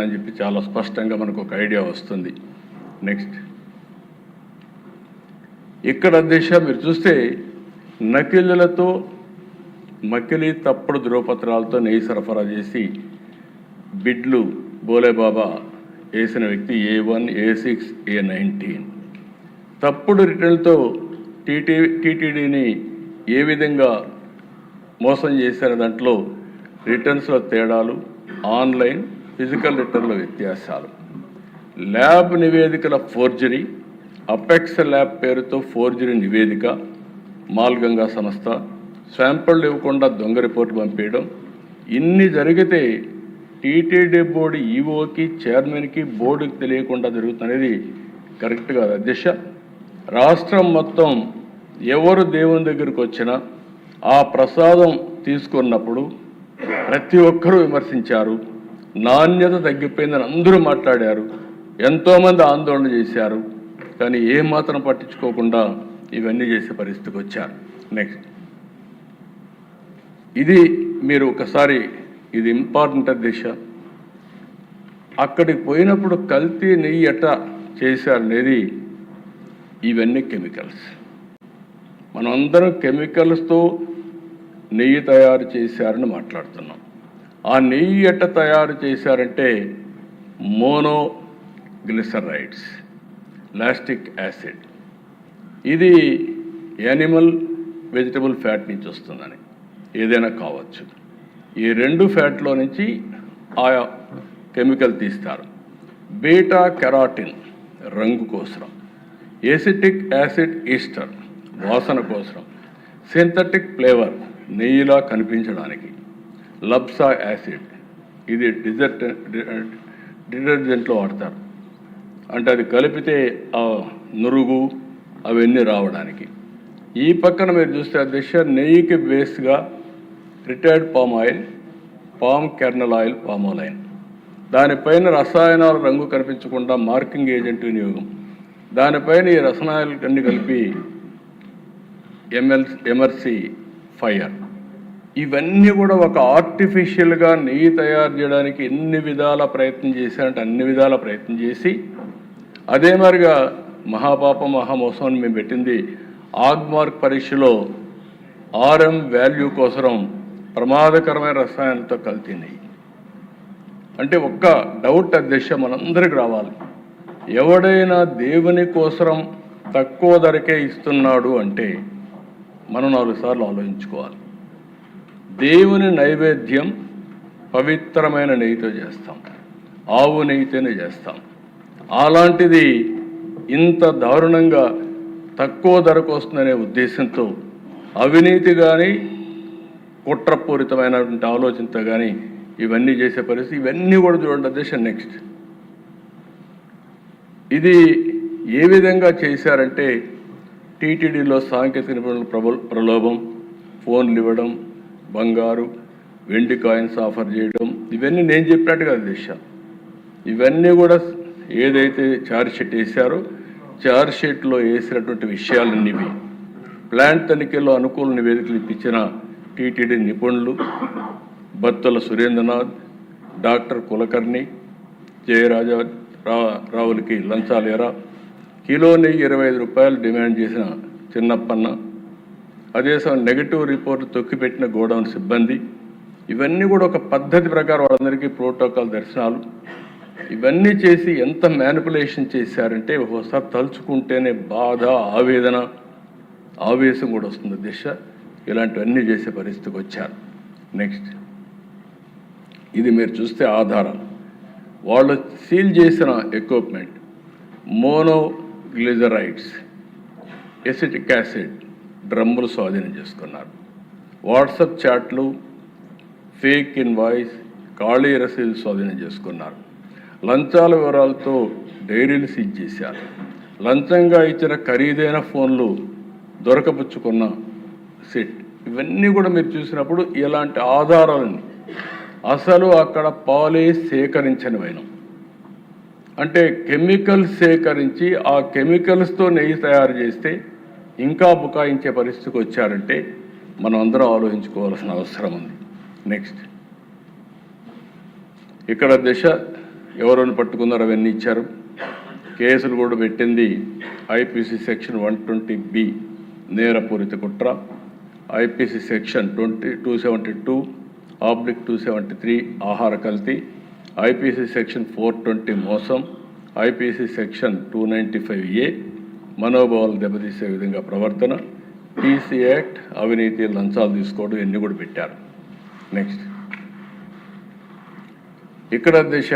చేస్తున్నానని చెప్పి చాలా స్పష్టంగా మనకు ఒక ఐడియా వస్తుంది. నెక్స్ట్, ఇక్కడ దిశ మీరు చూస్తే నకిలీలతో మకిలీ తప్పుడు ధ్రువపత్రాలతో నెయ్యి సరఫరా చేసి బిడ్లు బోలేబాబా వేసిన వ్యక్తి A1, A6, A19 తప్పుడు రిటర్న్లతో టీటీడీని ఏ విధంగా మోసం చేశారు. దాంట్లో రిటర్న్స్లో తేడాలు, ఆన్లైన్ ఫిజికల్ రిటర్న్ల వ్యత్యాసాలు, ల్యాబ్ నివేదికల ఫోర్జరీ, అపెక్స్ ల్యాబ్ పేరుతో ఫోర్జరీ నివేదిక, మాల్గంగా సంస్థ శాంపుల్ ఇవ్వకుండా దొంగ రిపోర్టు పంపించడం, ఇన్ని జరిగితే టీటీడీ బోర్డు ఈఓకి, చైర్మన్కి, బోర్డుకి తెలియకుండా జరుగుతున్నది కరెక్ట్ కాదు అధ్యక్ష. రాష్ట్రం మొత్తం ఎవరు దేవుని దగ్గరికి వచ్చినా ఆ ప్రసాదం తీసుకున్నప్పుడు ప్రతి ఒక్కరూ విమర్శించారు. నాణ్యత తగ్గిపోయిందని అందరూ మాట్లాడారు, ఎంతోమంది ఆందోళన చేశారు. కానీ ఏమాత్రం పట్టించుకోకుండా ఇవన్నీ చేసే పరిస్థితికి వచ్చారు. నెక్స్ట్, ఇది మీరు ఒకసారి ఇది ఇంపార్టెంట్ దిశ. అక్కడికి పోయినప్పుడు కల్తీ నెయ్యి ఎట్లా చేశారనేది, ఇవన్నీ కెమికల్స్. మనమందరం కెమికల్స్తో నెయ్యి తయారు చేశారని మాట్లాడుతున్నాం. ఆ నెయ్యి ఎట్ట తయారు చేశారంటే మోనోగ్లిసరైడ్స్, లాస్టిక్ యాసిడ్, ఇది యానిమల్ వెజిటబుల్ ఫ్యాట్ నుంచి వస్తుందని, ఏదైనా కావచ్చు. ఈ రెండు ఫ్యాట్లో నుంచి ఆ కెమికల్ తీస్తారు. బీటా కెరాటిన్ రంగు కోసం, ఎసిటిక్ యాసిడ్ ఈస్టర్ వాసన కోసం, సింథటిక్ ఫ్లేవర్ నెయ్యిలా కనిపించడానికి, లబ్సా యాసిడ్ ఇది డిటర్జెంట్లో వాడతారు, అంటే అది కలిపితే ఆ నురుగు అవన్నీ రావడానికి. ఈ పక్కన మీరు చూస్తే అధ్యక్ష నెయ్యికి బేస్గా refined palm oil, palm kernel oil, palmolein, దానిపైన రసాయనాల రంగు కనిపించకుండా మార్కింగ్ ఏజెంట్ వినియోగం, దానిపైన ఈ రసాయనాలు అన్ని కలిపి ఎమర్సీ ఫైర్, ఇవన్నీ కూడా ఒక ఆర్టిఫిషియల్గా నెయ్యి తయారు చేయడానికి ఎన్ని విధాల ప్రయత్నం చేశారంటే అన్ని విధాల ప్రయత్నం చేసి, అదే మరిగా మహాపాపం మహామోసం అని మేము పెట్టింది ఆగ్మార్క్ పరీక్షలో RM వాల్యూ కోసం ప్రమాదకరమైన రసాయనాలతో కల్తీ నెయ్యి. అంటే ఒక్క డౌట్ అధ్యక్ష మనందరికి రావాలి, ఎవడైనా దేవుని కోసం తక్కువ ధరకే ఇస్తున్నాడు అంటే మనం 4 సార్లు ఆలోచించుకోవాలి. దేవుని నైవేద్యం పవిత్రమైన నెయ్యితో చేస్తాం, ఆవు నెయ్యితోనే చేస్తాం. అలాంటిది ఇంత దారుణంగా తక్కువ ధరకు వస్తుందనే ఉద్దేశంతో అవినీతి కానీ కుట్రపూరితమైనటువంటి ఆలోచనతో కానీ ఇవన్నీ చేసే పరిస్థితి. ఇవన్నీ కూడా చూడండి అధ్యక్ష. నెక్స్ట్, ఇది ఏ విధంగా చేశారంటే టీటీడీలో సాంకేతిక నిపుణుల ప్రలోభం, ఫోన్లు ఇవ్వడం, బంగారు వెండి కాయిన్స్ ఆఫర్ చేయడం, ఇవన్నీ నేను చెప్పినట్టుగా అధ్యక్ష. ఇవన్నీ కూడా ఏదైతే ఛార్జ్ షీట్ వేశారో ఛార్జ్ షీట్లో వేసినటువంటి విషయాలన్నీవి ప్లాంట్ తనిఖీలో అనుకూల నివేదికలు ఇప్పించిన టీటీడీ నిపుణులు బత్తుల సురేంద్రనాథ్, డాక్టర్ కులకర్ణి, జయరాజా రావులకి లంచాలేరా, కిలో నెయ్యి 25 రూపాయలు డిమాండ్ చేసిన చిన్నప్పన్న, అదే సమయం నెగటివ్ రిపోర్టు తొక్కిపెట్టిన గోడౌన్ సిబ్బంది, ఇవన్నీ కూడా ఒక పద్ధతి ప్రకారం వాళ్ళందరికీ ప్రోటోకాల్ దర్శనాలు, ఇవన్నీ చేసి ఎంత మ్యానిపులేషన్ చేశారంటే ఒకసారి తలుచుకుంటేనే బాధ, ఆవేదన, ఆవేశం కూడా వస్తుంది దిశ. ఇలాంటివన్నీ చేసే పరిస్థితికి వచ్చారు. నెక్స్ట్, ఇది మీరు చూస్తే ఆధారాలు, వాళ్ళు సీల్ చేసిన ఎక్విప్మెంట్ మోనోగ్లిజరైడ్స్, ఎసిటిక్ యాసిడ్ డ్రమ్ములు స్వాధీనం చేసుకున్నారు. వాట్సాప్ చాట్లు, ఫేక్ ఇన్వాయిస్, ఖాళీ రసీదు స్వాధీనం చేసుకున్నారు. లంచాల వివరాలతో డైరీలు సీజ్ చేశారు. లంచంగా ఇచ్చిన ఖరీదైన ఫోన్లు దొరకపుచ్చుకున్న సెట్, ఇవన్నీ కూడా మీరు చూసినప్పుడు ఇలాంటి ఆధారాలని అసలు అక్కడ పాలే సేకరించనివైన, అంటే కెమికల్ సేకరించి ఆ కెమికల్స్తో నెయ్యి తయారు చేస్తే ఇంకా బుకాయించే పరిస్థితికి వచ్చారంటే మనం అందరం ఆలోచించుకోవాల్సిన అవసరం ఉంది. నెక్స్ట్, ఇక్కడ దిశ ఎవరైనా పట్టుకున్నారు అవన్నీ ఇచ్చారు. కేసులు కూడా పెట్టింది ఐపీసీ సెక్షన్ 120B నేరపూరిత కుట్ర, ఐపీసీ సెక్షన్ 272/273 ఆహార కల్తీ, ఐపీసీ సెక్షన్ 420 మోసం, ఐపీసీ సెక్షన్ 295A మనోభావాలు దెబ్బతీసే విధంగా ప్రవర్తన, పీసీ యాక్ట్ అవినీతి లంచాలు తీసుకోవడం ఇవన్నీ కూడా పెట్టారు. నెక్స్ట్ ఇక్కడ దిశ